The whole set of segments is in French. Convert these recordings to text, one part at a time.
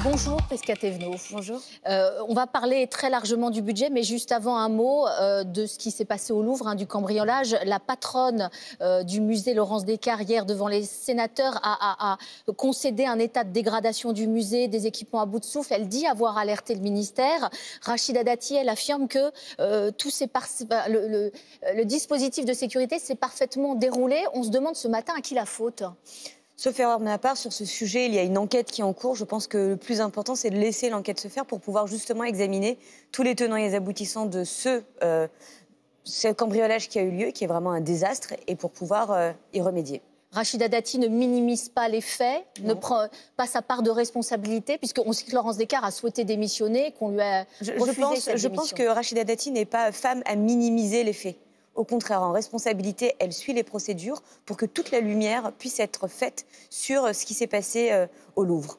Bonjour Prisca Thévenot. Bonjour. On va parler très largement du budget, mais juste avant un mot de ce qui s'est passé au Louvre, du cambriolage. La patronne du musée Laurence Descartes, hier devant les sénateurs, a concédé un état de dégradation du musée, des équipements à bout de souffle. Elle dit avoir alerté le ministère. Rachida Dati, elle affirme que le dispositif de sécurité s'est parfaitement déroulé. On se demande ce matin à qui la faute. Sauf erreur de ma part, sur ce sujet, il y a une enquête qui est en cours. Je pense que le plus important, c'est de laisser l'enquête se faire pour pouvoir justement examiner tous les tenants et les aboutissants de ce cambriolage qui a eu lieu, qui est vraiment un désastre, et pour pouvoir y remédier. Rachida Dati ne minimise pas les faits, ne prend pas sa part de responsabilité, puisqu'on sait que Laurence Descartes a souhaité démissionner, qu'on lui a refusé cette démission. Je pense que Rachida Dati n'est pas femme à minimiser les faits. Au contraire, en responsabilité, elle suit les procédures pour que toute la lumière puisse être faite sur ce qui s'est passé au Louvre.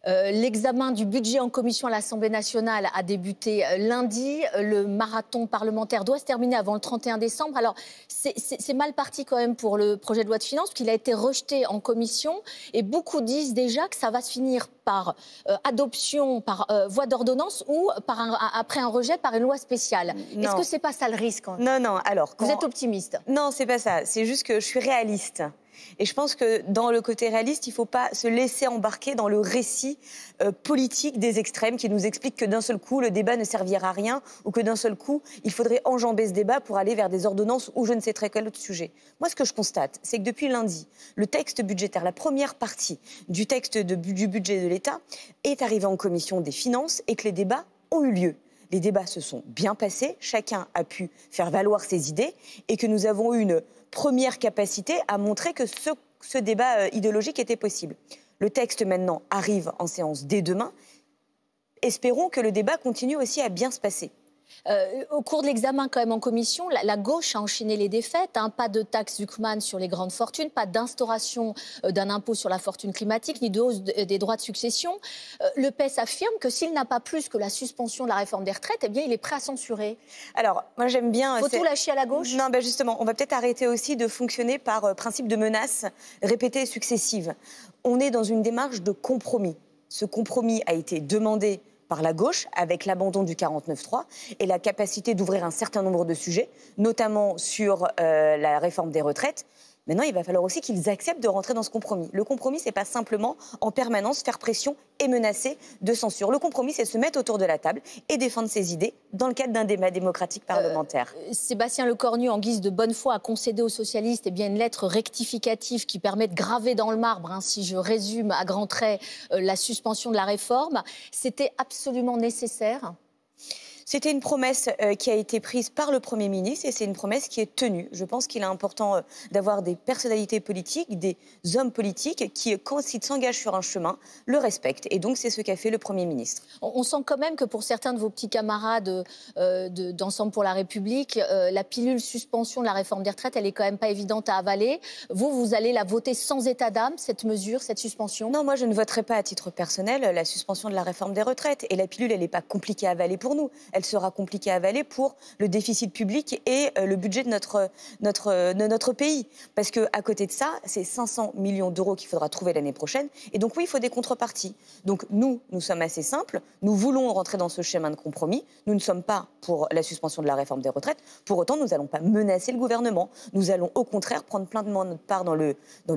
L'examen du budget en commission à l'Assemblée nationale a débuté lundi. Le marathon parlementaire doit se terminer avant le 31 décembre. Alors, c'est mal parti quand même pour le projet de loi de finances, qu'il a été rejeté en commission. Et beaucoup disent déjà que ça va se finir par adoption, par voie d'ordonnance ou après un rejet par une loi spéciale. Est-ce que c'est pas ça le risque? Non. Alors, vous êtes optimiste? Non, c'est pas ça. C'est juste que je suis réaliste. Et je pense que dans le côté réaliste, il ne faut pas se laisser embarquer dans le récit politique des extrêmes qui nous expliquent que d'un seul coup, le débat ne servira à rien ou que d'un seul coup, il faudrait enjamber ce débat pour aller vers des ordonnances ou je ne sais très quel autre sujet. Moi, ce que je constate, c'est que depuis lundi, le texte budgétaire, la première partie du texte du budget de l'État est arrivé en commission des finances et que les débats ont eu lieu. Les débats se sont bien passés, chacun a pu faire valoir ses idées et que nous avons eu une première capacité à montrer que ce débat idéologique était possible. Le texte maintenant arrive en séance dès demain. Espérons que le débat continue aussi à bien se passer. Au cours de l'examen quand même en commission, la gauche a enchaîné les défaites. Pas de taxe Zuckman sur les grandes fortunes, pas d'instauration d'un impôt sur la fortune climatique, ni de hausse des droits de succession. Le PS affirme que s'il n'a pas plus que la suspension de la réforme des retraites, eh bien il est prêt à censurer. Alors, moi j'aime bien... Faut tout lâcher à la gauche? Non, justement, on va peut-être arrêter aussi de fonctionner par principe de menaces répétées et successives. On est dans une démarche de compromis. Ce compromis a été demandé par la gauche, avec l'abandon du 49.3 et la capacité d'ouvrir un certain nombre de sujets, notamment sur la réforme des retraites. Maintenant, il va falloir aussi qu'ils acceptent de rentrer dans ce compromis. Le compromis, ce n'est pas simplement en permanence faire pression et menacer de censure. Le compromis, c'est se mettre autour de la table et défendre ses idées dans le cadre d'un débat démocratique parlementaire. Sébastien Lecornu, en guise de bonne foi, a concédé aux socialistes une lettre rectificative qui permet de graver dans le marbre, si je résume à grands traits, la suspension de la réforme. C'était absolument nécessaire? C'était une promesse qui a été prise par le Premier ministre et c'est une promesse qui est tenue. Je pense qu'il est important d'avoir des personnalités politiques, des hommes politiques qui, quand ils s'engagent sur un chemin, le respectent. Et donc, c'est ce qu'a fait le Premier ministre. On sent quand même que pour certains de vos petits camarades d'Ensemble pour la République, la pilule suspension de la réforme des retraites, elle n'est quand même pas évidente à avaler. Vous allez la voter sans état d'âme, cette mesure, cette suspension? Non, moi, je ne voterai pas à titre personnel la suspension de la réforme des retraites. Et la pilule, elle n'est pas compliquée à avaler pour nous. Elle sera compliquée à avaler pour le déficit public et le budget de notre pays. Parce qu'à côté de ça, c'est 500 millions d'euros qu'il faudra trouver l'année prochaine. Et donc oui, il faut des contreparties. Donc nous sommes assez simples. Nous voulons rentrer dans ce chemin de compromis. Nous ne sommes pas pour la suspension de la réforme des retraites. Pour autant, nous n'allons pas menacer le gouvernement. Nous allons au contraire prendre pleinement notre part dans le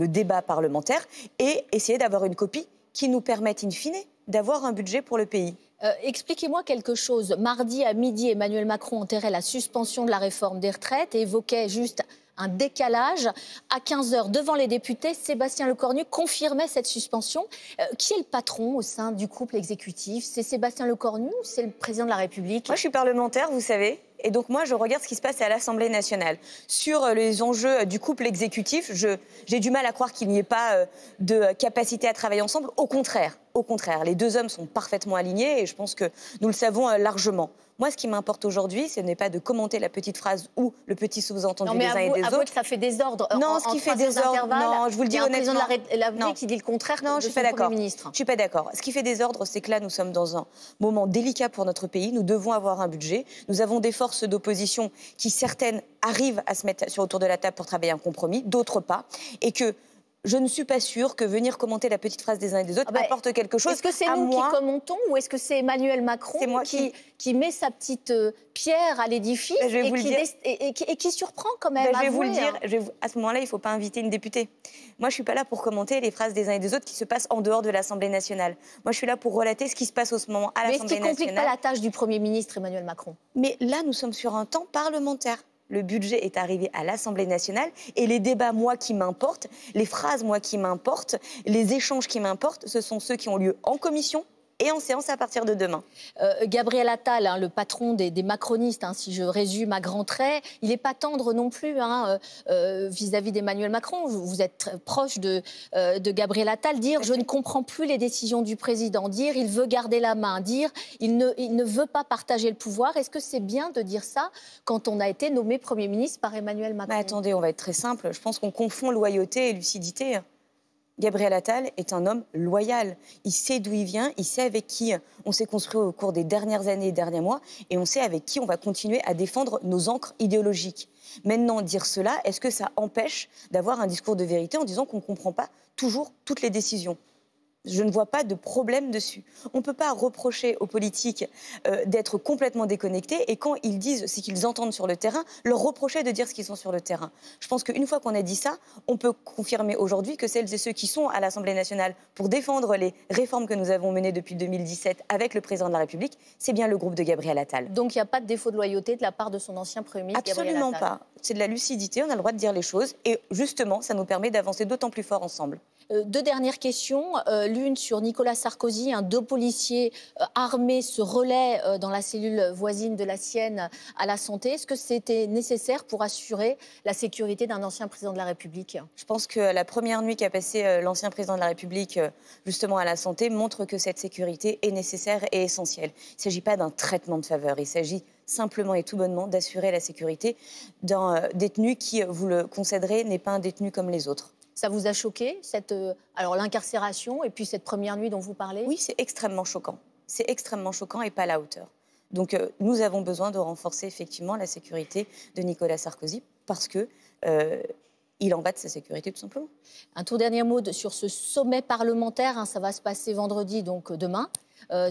débat parlementaire et essayer d'avoir une copie qui nous permette in fine d'avoir un budget pour le pays. Expliquez-moi quelque chose. Mardi à midi, Emmanuel Macron enterrait la suspension de la réforme des retraites et évoquait juste un décalage. À 15h, devant les députés, Sébastien Lecornu confirmait cette suspension. Qui est le patron au sein du couple exécutif? C'est Sébastien Lecornu ou c'est le président de la République? Moi, je suis parlementaire, vous savez. Et donc moi, je regarde ce qui se passe à l'Assemblée nationale. Sur les enjeux du couple exécutif, j'ai du mal à croire qu'il n'y ait pas de capacité à travailler ensemble. Au contraire, les deux hommes sont parfaitement alignés et je pense que nous le savons largement. Moi, ce qui m'importe aujourd'hui, ce n'est pas de commenter la petite phrase ou le petit sous-entendu des uns et des autres. Avouez que ça fait désordre. Non, ce qui fait désordre, non, je vous le dis honnêtement. Il y a un président de la République qui dit le contraire de son Premier ministre. Je ne suis pas d'accord. Ce qui fait désordre, c'est que là, nous sommes dans un moment délicat pour notre pays. Nous devons avoir un budget. Nous avons des forces d'opposition qui, certaines, arrivent à se mettre autour de la table pour travailler un compromis, d'autres pas. Et que je ne suis pas sûre que venir commenter la petite phrase des uns et des autres apporte quelque chose. Est-ce que c'est nous qui commentons ou est-ce que c'est Emmanuel Macron qui met sa petite pierre à l'édifice et qui surprend quand même? Je vais vous le dire, à ce moment-là, il ne faut pas inviter une députée. Moi, je ne suis pas là pour commenter les phrases des uns et des autres qui se passent en dehors de l'Assemblée nationale. Moi, je suis là pour relater ce qui se passe en ce moment à l'Assemblée nationale. Mais est-ce qu'il ne complique pas la tâche du Premier ministre Emmanuel Macron? Mais là, nous sommes sur un temps parlementaire. Le budget est arrivé à l'Assemblée nationale et les débats, moi, qui m'importent, les phrases, moi, qui m'importent, les échanges qui m'importent, ce sont ceux qui ont lieu en commission et en séance à partir de demain. Gabriel Attal, le patron des macronistes, si je résume à grands traits, il n'est pas tendre non plus vis-à-vis d'Emmanuel Macron. Vous êtes proche de Gabriel Attal. Dire « je ne comprends plus les décisions du président », dire « il veut garder la main », dire « il ne veut pas partager le pouvoir ». Est-ce que c'est bien de dire ça quand on a été nommé Premier ministre par Emmanuel Macron? Attendez, on va être très simple. Je pense qu'on confond loyauté et lucidité. Gabriel Attal est un homme loyal. Il sait d'où il vient, il sait avec qui on s'est construit au cours des dernières années et derniers mois, et on sait avec qui on va continuer à défendre nos ancres idéologiques. Maintenant, dire cela, est-ce que ça empêche d'avoir un discours de vérité en disant qu'on ne comprend pas toujours toutes les décisions ? Je ne vois pas de problème dessus. On ne peut pas reprocher aux politiques d'être complètement déconnectés et quand ils disent ce qu'ils entendent sur le terrain, leur reprocher de dire ce qu'ils sont sur le terrain. Je pense qu'une fois qu'on a dit ça, on peut confirmer aujourd'hui que celles et ceux qui sont à l'Assemblée nationale pour défendre les réformes que nous avons menées depuis 2017 avec le président de la République, c'est bien le groupe de Gabriel Attal. Donc il n'y a pas de défaut de loyauté de la part de son ancien Premier ministre Gabriel Attal? Absolument pas. C'est de la lucidité, on a le droit de dire les choses et justement, ça nous permet d'avancer d'autant plus fort ensemble. Deux dernières questions. L'une sur Nicolas Sarkozy. Deux policiers armés se relaient dans la cellule voisine de la sienne à la santé. Est-ce que c'était nécessaire pour assurer la sécurité d'un ancien président de la République? Je pense que la première nuit qu'a passée l'ancien président de la République justement à la santé montre que cette sécurité est nécessaire et essentielle. Il ne s'agit pas d'un traitement de faveur, il s'agit simplement et tout bonnement d'assurer la sécurité d'un détenu qui, vous le concéderez, n'est pas un détenu comme les autres. Ça vous a choqué, l'incarcération et puis cette première nuit dont vous parlez? Oui, c'est extrêmement choquant. C'est extrêmement choquant et pas à la hauteur. Donc nous avons besoin de renforcer effectivement la sécurité de Nicolas Sarkozy parce que il en va de sa sécurité tout simplement. Un tout dernier mot sur ce sommet parlementaire, ça va se passer vendredi, donc demain.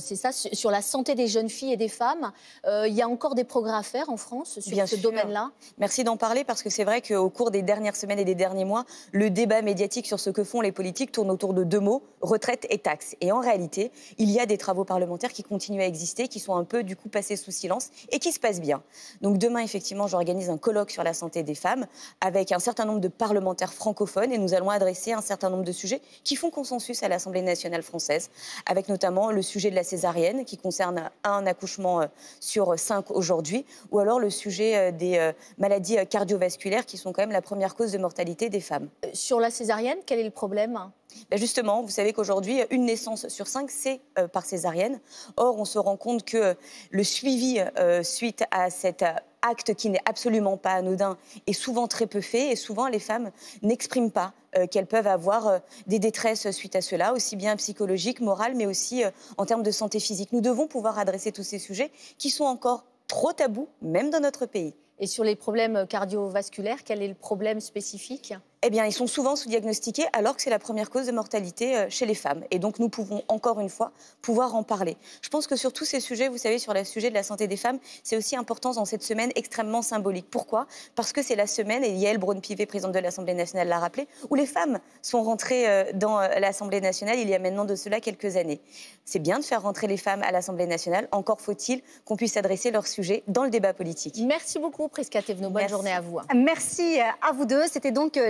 C'est ça, sur la santé des jeunes filles et des femmes. Il y a encore des progrès à faire en France sur ce domaine-là? Merci d'en parler parce que c'est vrai qu'au cours des dernières semaines et des derniers mois, le débat médiatique sur ce que font les politiques tourne autour de deux mots, retraite et taxes. Et en réalité, il y a des travaux parlementaires qui continuent à exister, qui sont un peu du coup passés sous silence et qui se passent bien. Donc demain, effectivement, j'organise un colloque sur la santé des femmes avec un certain nombre de parlementaires francophones et nous allons adresser un certain nombre de sujets qui font consensus à l'Assemblée nationale française, avec notamment le sujet de la césarienne qui concerne un accouchement sur 5 aujourd'hui, ou alors le sujet des maladies cardiovasculaires qui sont quand même la première cause de mortalité des femmes. Sur la césarienne, quel est le problème ? Justement, vous savez qu'aujourd'hui, une naissance sur 5, c'est par césarienne. Or, on se rend compte que le suivi suite à cet acte qui n'est absolument pas anodin est souvent très peu fait et souvent les femmes n'expriment pas qu'elles peuvent avoir des détresses suite à cela, aussi bien psychologiques, morales, mais aussi en termes de santé physique. Nous devons pouvoir adresser tous ces sujets qui sont encore trop tabous, même dans notre pays. Et sur les problèmes cardiovasculaires, quel est le problème spécifique ? Eh bien, ils sont souvent sous-diagnostiqués alors que c'est la première cause de mortalité chez les femmes. Et donc, nous pouvons, encore une fois, pouvoir en parler. Je pense que sur tous ces sujets, vous savez, sur le sujet de la santé des femmes, c'est aussi important dans cette semaine extrêmement symbolique. Pourquoi ? Parce que c'est la semaine, et Yaël Braun-Pivet, présidente de l'Assemblée nationale, l'a rappelé, où les femmes sont rentrées dans l'Assemblée nationale il y a maintenant de cela quelques années. C'est bien de faire rentrer les femmes à l'Assemblée nationale. Encore faut-il qu'on puisse adresser leurs sujets dans le débat politique. Merci beaucoup, Prisca Thévenot. Bonne journée à vous. Merci à vous deux. C'était donc